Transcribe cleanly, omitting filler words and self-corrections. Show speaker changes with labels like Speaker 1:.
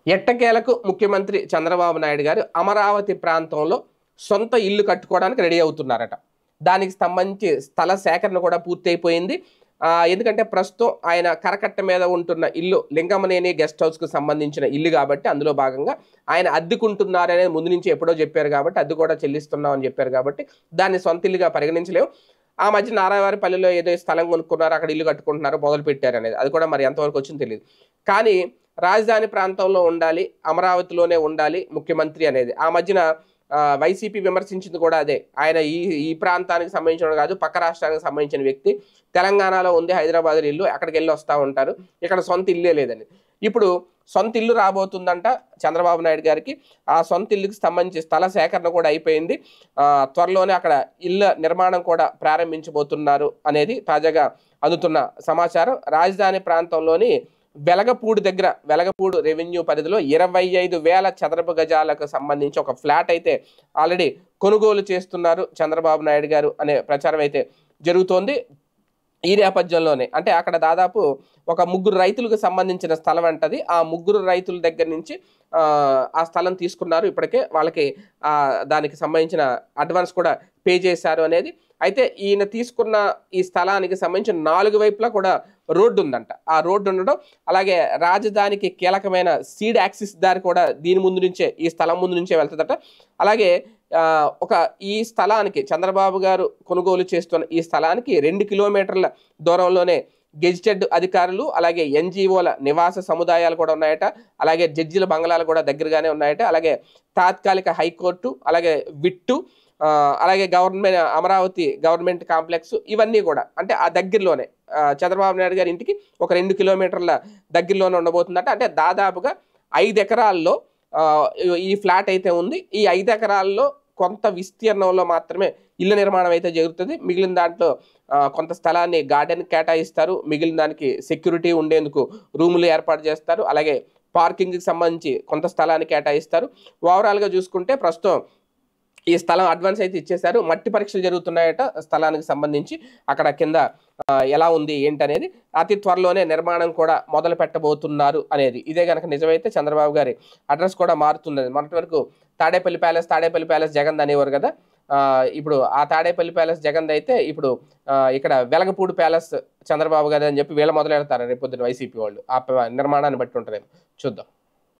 Speaker 1: ఎట్టకేలకు ముఖ్యమంత్రి చంద్రబాబు నాయుడు గారు అమరావతి ప్రాంతంలో సొంత ఇల్లు కట్టుకోవడానికి రెడీ అవుతున్నారట. దానికి సంబంధించి స్థల సేకరణ కూడా పూర్తయిపోయింది. ఎందుకంటే ప్రస్తుతం ఆయన కరకట్ట మీద ఉంటున్న ఇల్లు లింగమనేని గెస్ట్ హౌస్కు సంబంధించిన ఇల్లు కాబట్టి అందులో భాగంగా ఆయన అద్దెకుంటున్నారనేది ముందు నుంచి ఎప్పుడో చెప్పారు కాబట్టి అద్దె కూడా చెల్లిస్తున్నాం అని చెప్పారు కాబట్టి దాన్ని సొంత ఇల్లుగా పరిగణించలేము. ఆ మధ్య నారాయణవారిపల్లిలో ఏదో స్థలం కొనుక్కున్నారు, అక్కడ ఇల్లు కట్టుకుంటున్నారు, మొదలు పెట్టారు అనేది అది కూడా మరి ఎంతవరకు వచ్చిందో తెలియదు. కానీ రాజధాని ప్రాంతంలో ఉండాలి, అమరావతిలోనే ఉండాలి ముఖ్యమంత్రి అనేది ఆ మధ్యన వైసీపీ విమర్శించింది కూడా అదే. ఆయన ఈ ప్రాంతానికి సంబంధించిన కాదు, పక్క రాష్ట్రానికి సంబంధించిన వ్యక్తి. తెలంగాణలో ఉంది హైదరాబాద్ ఇల్లు, అక్కడికి వెళ్ళి వస్తూ ఉంటారు, ఇక్కడ సొంత ఇల్లే లేదని. ఇప్పుడు సొంత ఇల్లు రాబోతుందంట చంద్రబాబు నాయుడు గారికి. ఆ సొంత ఇల్లుకి సంబంధించి స్థల సేకరణ కూడా అయిపోయింది. త్వరలోనే అక్కడ ఇళ్ళ నిర్మాణం కూడా ప్రారంభించబోతున్నారు అనేది తాజాగా అందుతున్న సమాచారం. రాజధాని ప్రాంతంలోని వెలగపూడి దగ్గర, వెలగపూడి రెవెన్యూ పరిధిలో 25,000 చదరపు గజాలకు సంబంధించి ఒక ఫ్లాట్ అయితే ఆల్రెడీ కొనుగోలు చేస్తున్నారు చంద్రబాబు నాయుడు గారు అనే ప్రచారం అయితే జరుగుతోంది. ఈ నేపథ్యంలోనే అంటే అక్కడ దాదాపు ఒక 3 రైతులకు సంబంధించిన స్థలం అంటది. ఆ 3 రైతుల దగ్గర నుంచి ఆ స్థలం తీసుకున్నారు. ఇప్పటికే వాళ్ళకి దానికి సంబంధించిన అడ్వాన్స్ కూడా పే చేశారు అనేది. అయితే ఈయన తీసుకున్న ఈ స్థలానికి సంబంధించిన 4 వైపులా కూడా రోడ్డు ఉందంట. ఆ రోడ్డు ఉండడం, అలాగే రాజధానికి కీలకమైన సీడ్ యాక్సిస్ దారి కూడా దీని ముందు నుంచే, ఈ స్థలం ముందు నుంచే వెళ్తుందట. అలాగే ఈ స్థలానికి చంద్రబాబు గారు కొనుగోలు చేస్తున్న ఈ స్థలానికి 2 కిలోమీటర్ల దూరంలోనే గెజిటెడ్ అధికారులు, అలాగే ఎన్జిఓల నివాస సముదాయాలు కూడా ఉన్నాయట. అలాగే జడ్జిల బంగళాలు కూడా దగ్గరగానే ఉన్నాయట. అలాగే తాత్కాలిక హైకోర్టు, అలాగే విట్టు, అలాగే అమరావతి గవర్నమెంట్ కాంప్లెక్స్, ఇవన్నీ కూడా అంటే ఆ దగ్గరలోనే చంద్రబాబు నాయుడు గారి ఇంటికి ఒక 2 కిలోమీటర్ల దగ్గరలోనే ఉండబోతుందట. అంటే దాదాపుగా 5 ఎకరాల్లో ఈ ఫ్లాట్ అయితే ఉంది. ఈ 5 ఎకరాల్లో కొంత విస్తీర్ణంలో మాత్రమే ఇళ్ళ నిర్మాణం అయితే జరుగుతుంది. మిగిలిన దాంట్లో కొంత స్థలాన్ని గార్డెన్ కేటాయిస్తారు. మిగిలిన దానికి సెక్యూరిటీ ఉండేందుకు రూములు ఏర్పాటు చేస్తారు. అలాగే పార్కింగ్కి సంబంధించి కొంత స్థలాన్ని కేటాయిస్తారు. ఓవరాల్గా చూసుకుంటే ప్రస్తుతం ఈ స్థలం అడ్వాన్స్ అయితే ఇచ్చేశారు. మట్టి పరీక్షలు జరుగుతున్నాయట స్థలానికి సంబంధించి, అక్కడ కింద ఎలా ఉంది ఏంటనేది. అతి త్వరలోనే నిర్మాణం కూడా మొదలు పెట్టబోతున్నారు అనేది. ఇదే కనుక నిజమైతే చంద్రబాబు గారి అడ్రస్ కూడా మారుతుంది. మొన్నటి వరకు తాడేపల్లి ప్యాలెస్ జగన్ అనేవారు కదా. ఇప్పుడు ఆ తాడేపల్లి ప్యాలెస్ జగన్ అయితే ఇప్పుడు ఇక్కడ వెలగపూడి ప్యాలెస్ చంద్రబాబు గారు అని చెప్పి వీళ్ళ మొదలెడతారు రేపు పొద్దున వైసీపీ వాళ్ళు. ఆ నిర్మాణాన్ని బట్టి ఉంటుందేమో చూద్దాం.